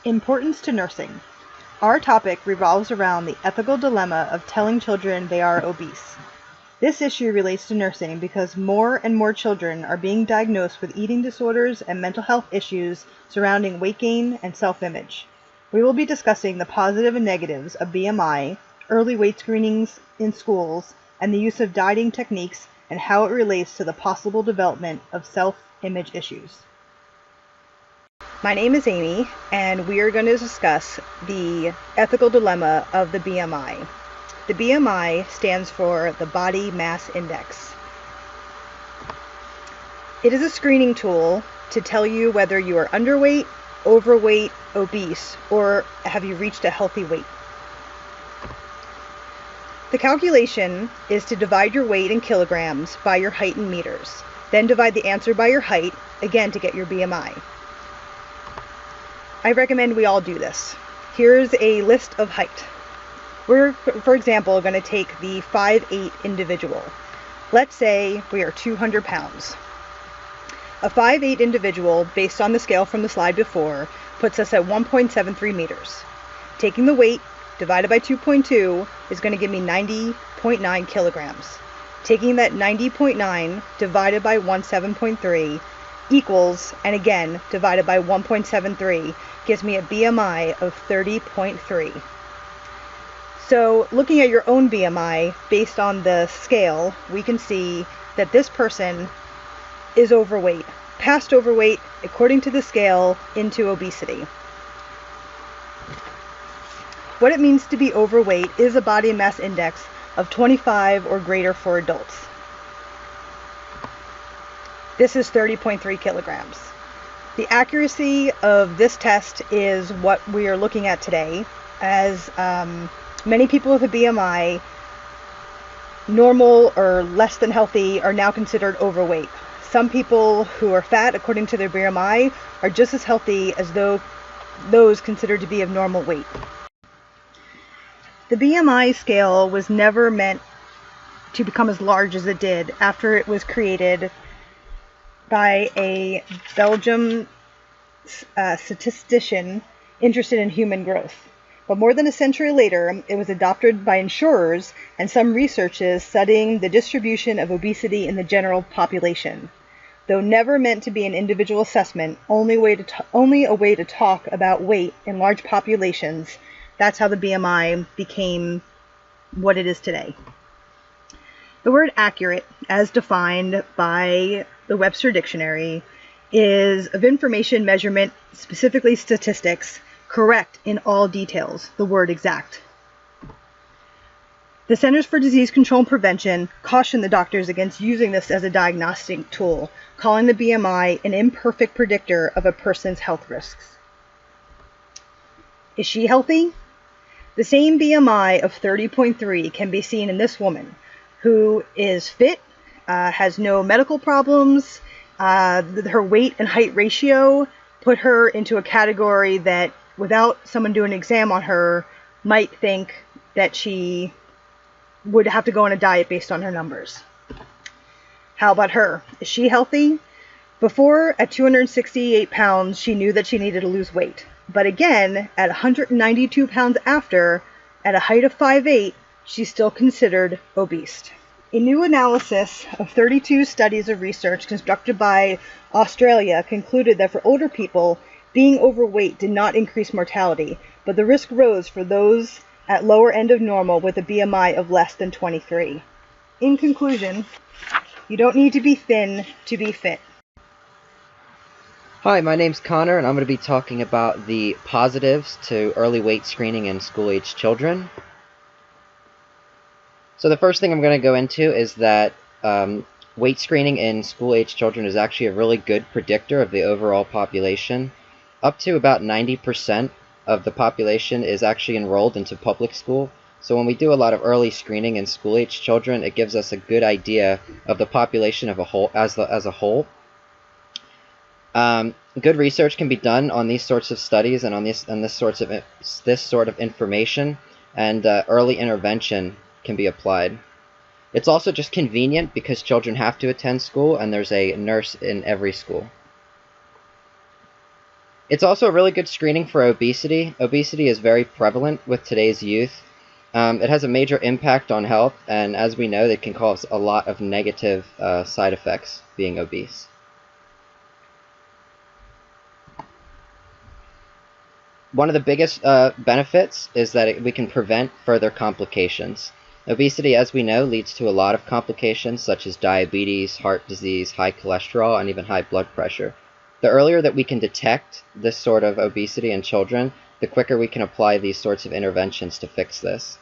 Importance to nursing. Our topic revolves around the ethical dilemma of telling children they are obese. This issue relates to nursing because more and more children are being diagnosed with eating disorders and mental health issues surrounding weight gain and self-image. We will be discussing the positive and negatives of BMI, early weight screenings in schools, and the use of dieting techniques and how it relates to the possible development of self-image issues. My name is Amy, and we are going to discuss the ethical dilemma of the BMI. The BMI stands for the Body Mass Index. It is a screening tool to tell you whether you are underweight, overweight, obese, or have you reached a healthy weight. The calculation is to divide your weight in kilograms by your height in meters, then divide the answer by your height, again to get your BMI. I recommend we all do this. Here's a list of height. We're, for example, going to take the 5'8" individual. Let's say we are 200 pounds. A 5'8" individual, based on the scale from the slide before, puts us at 1.73 meters. Taking the weight divided by 2.2 is going to give me 90.9 kilograms. Taking that 90.9 divided by 17.3 equals, and again, divided by 1.73, gives me a BMI of 30.3. So looking at your own BMI based on the scale, we can see that this person is overweight, past overweight according to the scale into obesity. What it means to be overweight is a body mass index of 25 or greater for adults. This is 30.3 kilograms. The accuracy of this test is what we are looking at today, as many people with a BMI, normal or less than healthy, are now considered overweight. Some people who are fat, according to their BMI, are just as healthy as those considered to be of normal weight. The BMI scale was never meant to become as large as it did after it was created by a Belgian statistician interested in human growth. But more than a century later, it was adopted by insurers and some researchers studying the distribution of obesity in the general population. Though never meant to be an individual assessment, only a way to talk about weight in large populations, that's how the BMI became what it is today. The word accurate, as defined by the Webster Dictionary, is of information measurement, specifically statistics, correct in all details, the word exact. The Centers for Disease Control and Prevention caution the doctors against using this as a diagnostic tool, calling the BMI an imperfect predictor of a person's health risks. Is she healthy? The same BMI of 30.3 can be seen in this woman, who is fit, has no medical problems. Her weight and height ratio put her into a category that, without someone doing an exam on her, might think that she would have to go on a diet based on her numbers. How about her? Is she healthy? Before, at 268 pounds, she knew that she needed to lose weight. But again, at 192 pounds after, at a height of 5'8", she's still considered obese. A new analysis of 32 studies of research conducted by Australia concluded that for older people, being overweight did not increase mortality, but the risk rose for those at lower end of normal with a BMI of less than 23. In conclusion, you don't need to be thin to be fit. Hi, my name's Connor, and I'm going to be talking about the positives to early weight screening in school-aged children. So the first thing I'm going to go into is that weight screening in school-aged children is actually a really good predictor of the overall population. Up to about 90% of the population is actually enrolled into public school. So when we do a lot of early screening in school-aged children, it gives us a good idea of the population of a whole, as a whole. Good research can be done on these sorts of studies and on this sort of information, and early intervention can be applied. It's also just convenient because children have to attend school and there's a nurse in every school. It's also a really good screening for obesity. Obesity is very prevalent with today's youth. It has a major impact on health, and as we know, it can cause a lot of negative side effects being obese. One of the biggest benefits is that we can prevent further complications. Obesity, as we know, leads to a lot of complications such as diabetes, heart disease, high cholesterol, and even high blood pressure. The earlier that we can detect this sort of obesity in children, the quicker we can apply these sorts of interventions to fix this.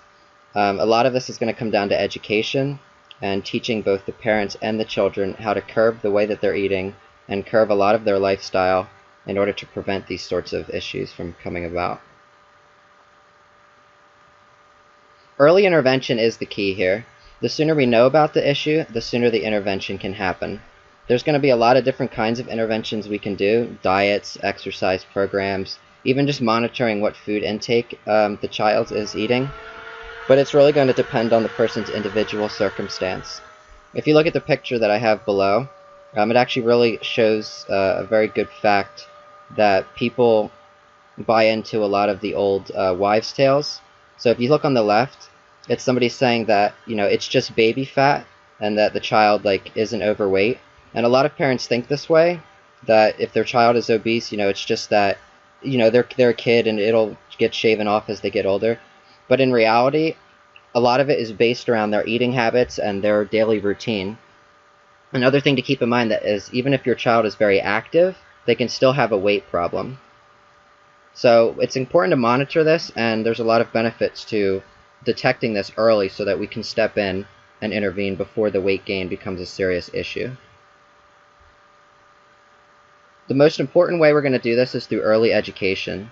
A lot of this is going to come down to education and teaching both the parents and the children how to curb the way that they're eating and curb a lot of their lifestyle in order to prevent these sorts of issues from coming about. Early intervention is the key here. The sooner we know about the issue, the sooner the intervention can happen. There's going to be a lot of different kinds of interventions we can do: diets, exercise programs, even just monitoring what food intake the child is eating. But it's really going to depend on the person's individual circumstance. If you look at the picture that I have below, it actually really shows a very good fact that people buy into a lot of the old wives' tales. So if you look on the left, it's somebody saying that, it's just baby fat and that the child isn't overweight. And a lot of parents think this way, that if their child is obese, it's just that, they're a kid and it'll get shaven off as they get older. But in reality, a lot of it is based around their eating habits and their daily routine. Another thing to keep in mind that is, even if your child is very active, they can still have a weight problem. So it's important to monitor this, and there's a lot of benefits to detecting this early so that we can step in and intervene before the weight gain becomes a serious issue. The most important way we're going to do this is through early education.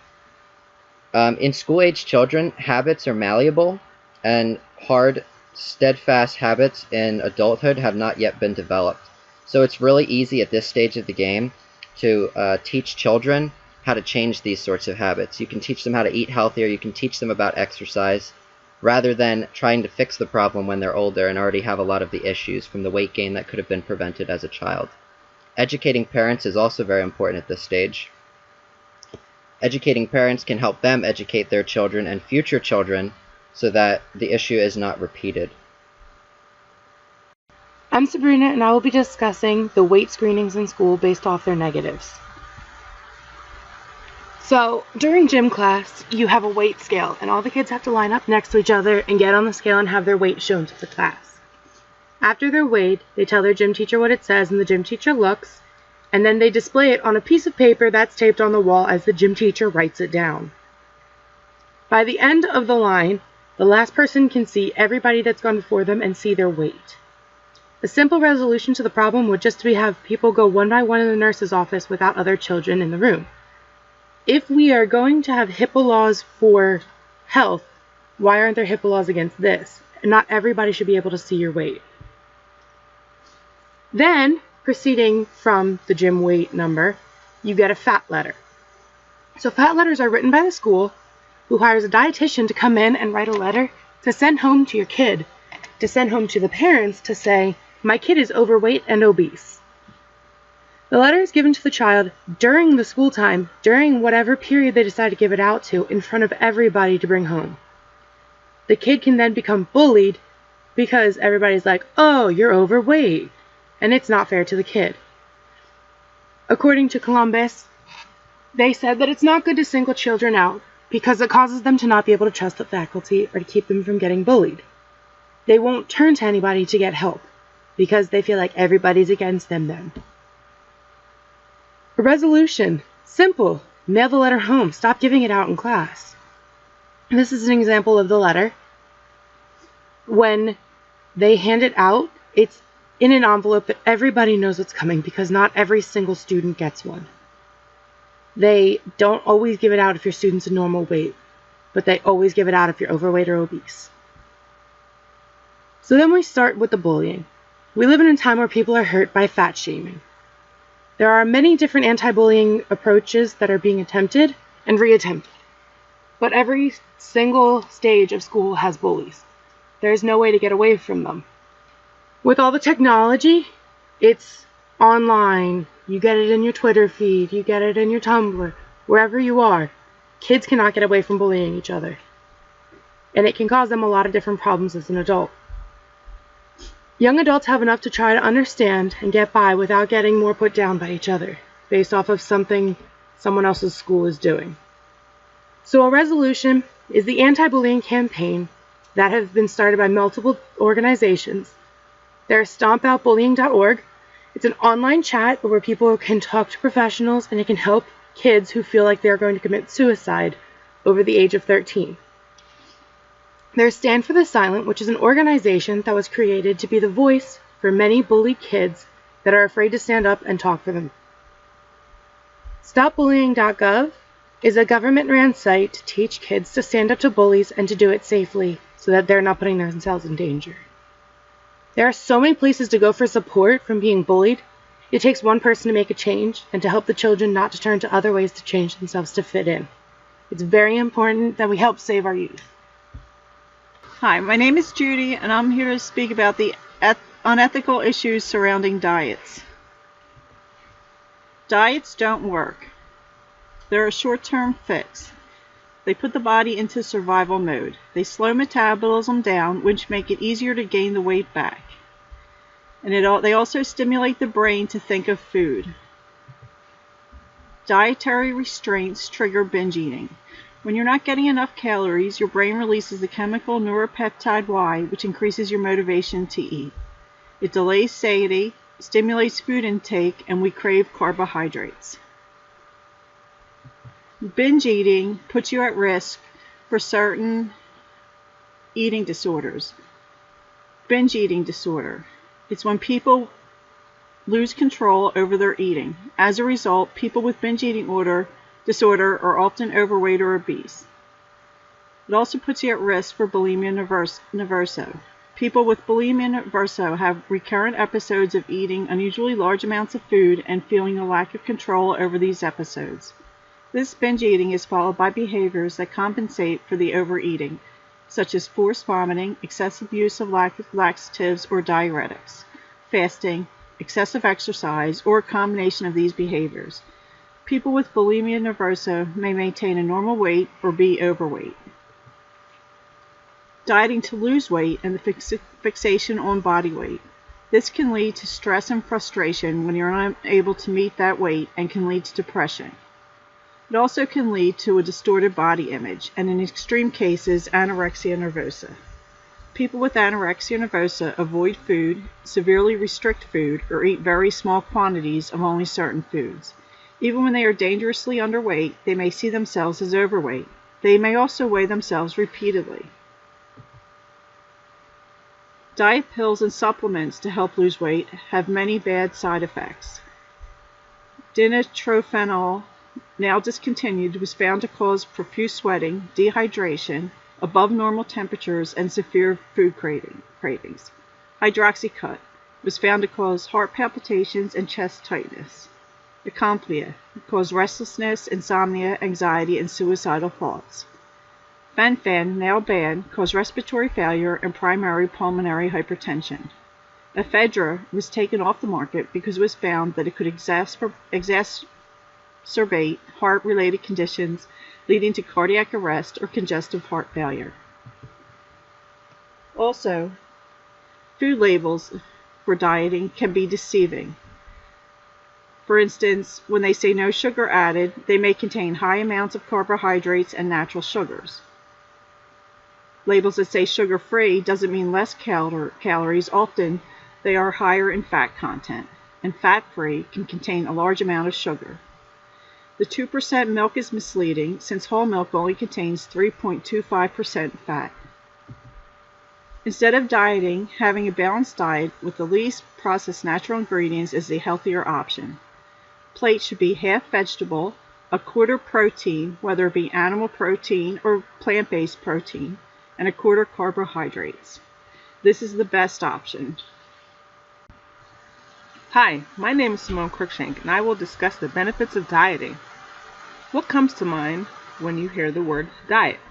In school-age children, habits are malleable, and hard, steadfast habits in adulthood have not yet been developed. So it's really easy at this stage of the game to teach children how to change these sorts of habits. You can teach them how to eat healthier, you can teach them about exercise, rather than trying to fix the problem when they're older and already have a lot of the issues from the weight gain that could have been prevented as a child. Educating parents is also very important at this stage. Educating parents can help them educate their children and future children so that the issue is not repeated. I'm Sabrina, and I will be discussing the weight screenings in school based off their negatives. So, during gym class, you have a weight scale, and all the kids have to line up next to each other and get on the scale and have their weight shown to the class. After they're weighed, they tell their gym teacher what it says, and the gym teacher looks, and then they display it on a piece of paper that's taped on the wall as the gym teacher writes it down. By the end of the line, the last person can see everybody that's gone before them and see their weight. A simple resolution to the problem would just be have people go one by one in the nurse's office without other children in the room. If we are going to have HIPAA laws for health, why aren't there HIPAA laws against this? And not everybody should be able to see your weight. Then, proceeding from the gym weight number, you get a fat letter. So fat letters are written by the school, who hires a dietitian to come in and write a letter to send home to your kid, to send home to the parents to say, my kid is overweight and obese. The letter is given to the child during the school time, during whatever period they decide to give it out to, in front of everybody to bring home. The kid can then become bullied because everybody's like, oh, you're overweight, and it's not fair to the kid. According to Columbus, they said that it's not good to single children out because it causes them to not be able to trust the faculty or to keep them from getting bullied. They won't turn to anybody to get help because they feel like everybody's against them then. A resolution. Simple. Mail the letter home. Stop giving it out in class. This is an example of the letter. When they hand it out, it's in an envelope that everybody knows what's coming because not every single student gets one. They don't always give it out if your student's a normal weight, but they always give it out if you're overweight or obese. So then we start with the bullying. We live in a time where people are hurt by fat shaming. There are many different anti-bullying approaches that are being attempted and reattempted. But every single stage of school has bullies. There's no way to get away from them. With all the technology, it's online. You get it in your Twitter feed. You get it in your Tumblr. Wherever you are, kids cannot get away from bullying each other. And it can cause them a lot of different problems as an adult. Young adults have enough to try to understand and get by without getting more put down by each other, based off of something someone else's school is doing. So a resolution is the anti-bullying campaign that has been started by multiple organizations. There's stompoutbullying.org. It's an online chat where people can talk to professionals, and it can help kids who feel like they're going to commit suicide over the age of 13. There's Stand for the Silent, which is an organization that was created to be the voice for many bullied kids that are afraid to stand up and talk for them. StopBullying.gov is a government-ran site to teach kids to stand up to bullies and to do it safely so that they're not putting themselves in danger. There are so many places to go for support from being bullied. It takes one person to make a change and to help the children not to turn to other ways to change themselves to fit in. It's very important that we help save our youth. Hi, my name is Judy, and I'm here to speak about the unethical issues surrounding diets. Diets don't work. They're a short-term fix. They put the body into survival mode. They slow metabolism down, which make it easier to gain the weight back. And they also stimulate the brain to think of food. Dietary restraints trigger binge eating. When you're not getting enough calories, your brain releases the chemical neuropeptide Y, which increases your motivation to eat. It delays satiety, stimulates food intake, and we crave carbohydrates. Binge eating puts you at risk for certain eating disorders. Binge eating disorder. It's when people lose control over their eating. As a result, people with binge eating disorder are often overweight or obese. It also puts you at risk for bulimia nervosa. People with bulimia nervosa have recurrent episodes of eating unusually large amounts of food and feeling a lack of control over these episodes. This binge eating is followed by behaviors that compensate for the overeating, such as forced vomiting, excessive use of laxatives or diuretics, fasting, excessive exercise, or a combination of these behaviors. People with bulimia nervosa may maintain a normal weight or be overweight. Dieting to lose weight and the fixation on body weight. This can lead to stress and frustration when you're unable to meet that weight and can lead to depression. It also can lead to a distorted body image and in extreme cases anorexia nervosa. People with anorexia nervosa avoid food, severely restrict food, or eat very small quantities of only certain foods. Even when they are dangerously underweight, they may see themselves as overweight. They may also weigh themselves repeatedly. Diet pills and supplements to help lose weight have many bad side effects. Dinotrophenol, now discontinued, was found to cause profuse sweating, dehydration, above normal temperatures, and severe food cravings. Hydroxycut was found to cause heart palpitations and chest tightness. Acomplia cause restlessness, insomnia, anxiety, and suicidal thoughts. Fen-phen, now banned, caused respiratory failure and primary pulmonary hypertension. Ephedra was taken off the market because it was found that it could exacerbate heart-related conditions leading to cardiac arrest or congestive heart failure. Also, food labels for dieting can be deceiving. For instance, when they say no sugar added, they may contain high amounts of carbohydrates and natural sugars. Labels that say sugar-free doesn't mean less calories. Often, they are higher in fat content, and fat-free can contain a large amount of sugar. The 2% milk is misleading since whole milk only contains 3.25% fat. Instead of dieting, having a balanced diet with the least processed natural ingredients is the healthier option. Plate should be half vegetable, a quarter protein, whether it be animal protein or plant-based protein, and a quarter carbohydrates. This is the best option. Hi, my name is Simone Cruikshank, and I will discuss the benefits of dieting. What comes to mind when you hear the word diet?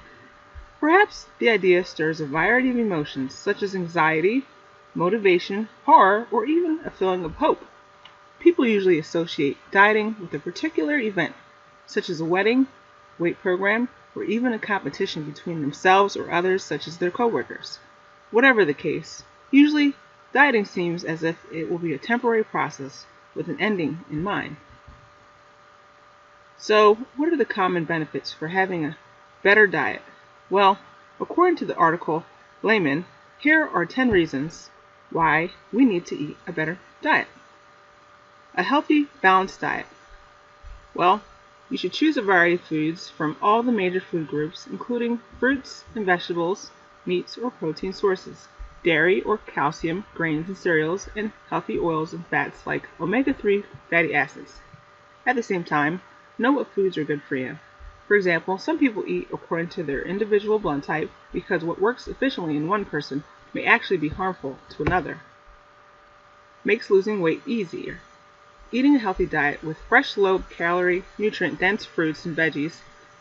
Perhaps the idea stirs a variety of emotions such as anxiety, motivation, horror, or even a feeling of hope. People usually associate dieting with a particular event, such as a wedding, weight program, or even a competition between themselves or others, such as their coworkers. Whatever the case, usually dieting seems as if it will be a temporary process with an ending in mind. So, what are the common benefits for having a better diet? Well, according to the article Layman, here are 10 reasons why we need to eat a better diet. A healthy, balanced diet. Well, you should choose a variety of foods from all the major food groups, including fruits and vegetables, meats or protein sources, dairy or calcium, grains and cereals, and healthy oils and fats like omega-3 fatty acids. At the same time, know what foods are good for you. For example, some people eat according to their individual blood type because what works efficiently in one person may actually be harmful to another. Makes losing weight easier. Eating a healthy diet with fresh, low-calorie, nutrient-dense fruits and veggies,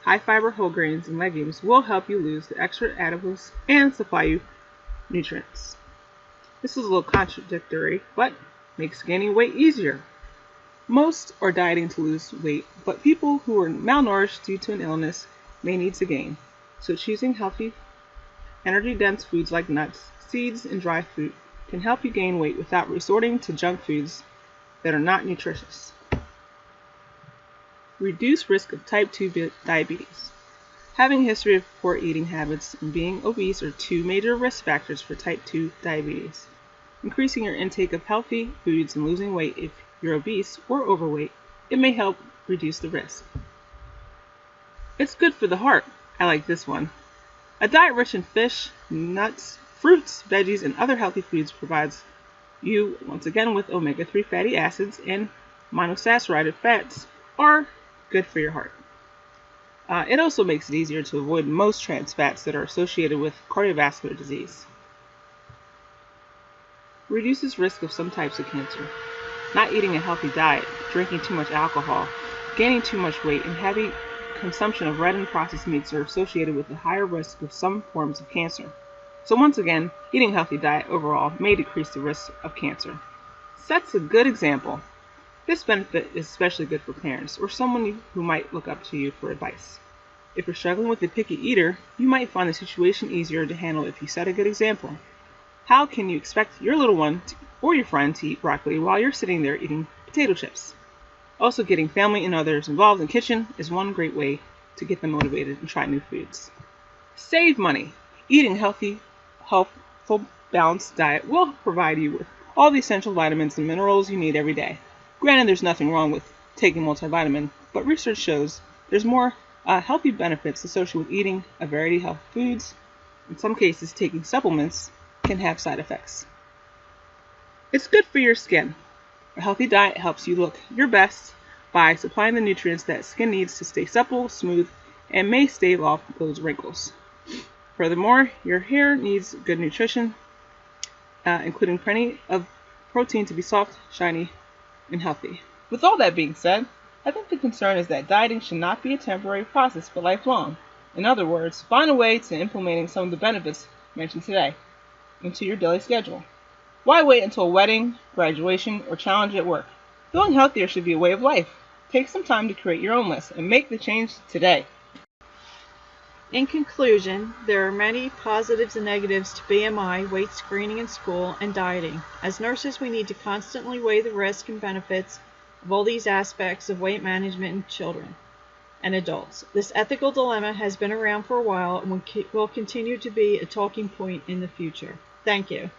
high-fiber whole grains and legumes will help you lose the extra additives and supply you nutrients. This is a little contradictory, but makes gaining weight easier. Most are dieting to lose weight, but people who are malnourished due to an illness may need to gain. So choosing healthy, energy-dense foods like nuts, seeds, and dry fruit can help you gain weight without resorting to junk foods that are not nutritious. Reduce risk of type 2 diabetes. Having a history of poor eating habits and being obese are two major risk factors for type 2 diabetes. Increasing your intake of healthy foods and losing weight if you're obese or overweight, it may help reduce the risk. It's good for the heart. I like this one. A diet rich in fish, nuts, fruits, veggies, and other healthy foods provides you, once again, with omega-3 fatty acids and monosaccharides fats are good for your heart. It also makes it easier to avoid most trans fats that are associated with cardiovascular disease. Reduces risk of some types of cancer. Not eating a healthy diet, drinking too much alcohol, gaining too much weight, and heavy consumption of red and processed meats are associated with a higher risk of some forms of cancer. So once again, eating a healthy diet overall may decrease the risk of cancer. Sets a good example. This benefit is especially good for parents or someone who might look up to you for advice. If you're struggling with a picky eater, you might find the situation easier to handle if you set a good example. How can you expect your little one or your friend to eat broccoli while you're sitting there eating potato chips? Also, getting family and others involved in the kitchen is one great way to get them motivated and try new foods. Save money. Eating a healthy, healthful, balanced diet will provide you with all the essential vitamins and minerals you need every day. Granted, there's nothing wrong with taking multivitamin, but research shows there's more healthy benefits associated with eating a variety of healthy foods. In some cases, taking supplements can have side effects. It's good for your skin. A healthy diet helps you look your best by supplying the nutrients that skin needs to stay supple, smooth, and may stave off those wrinkles. Furthermore, your hair needs good nutrition, including plenty of protein to be soft, shiny, and healthy. With all that being said, I think the concern is that dieting should not be a temporary process but lifelong. In other words, find a way to implementing some of the benefits mentioned today into your daily schedule. Why wait until a wedding, graduation, or challenge at work? Feeling healthier should be a way of life. Take some time to create your own list and make the change today. In conclusion, there are many positives and negatives to BMI, weight screening in school, and dieting. As nurses, we need to constantly weigh the risks and benefits of all these aspects of weight management in children and adults. This ethical dilemma has been around for a while and will continue to be a talking point in the future. Thank you.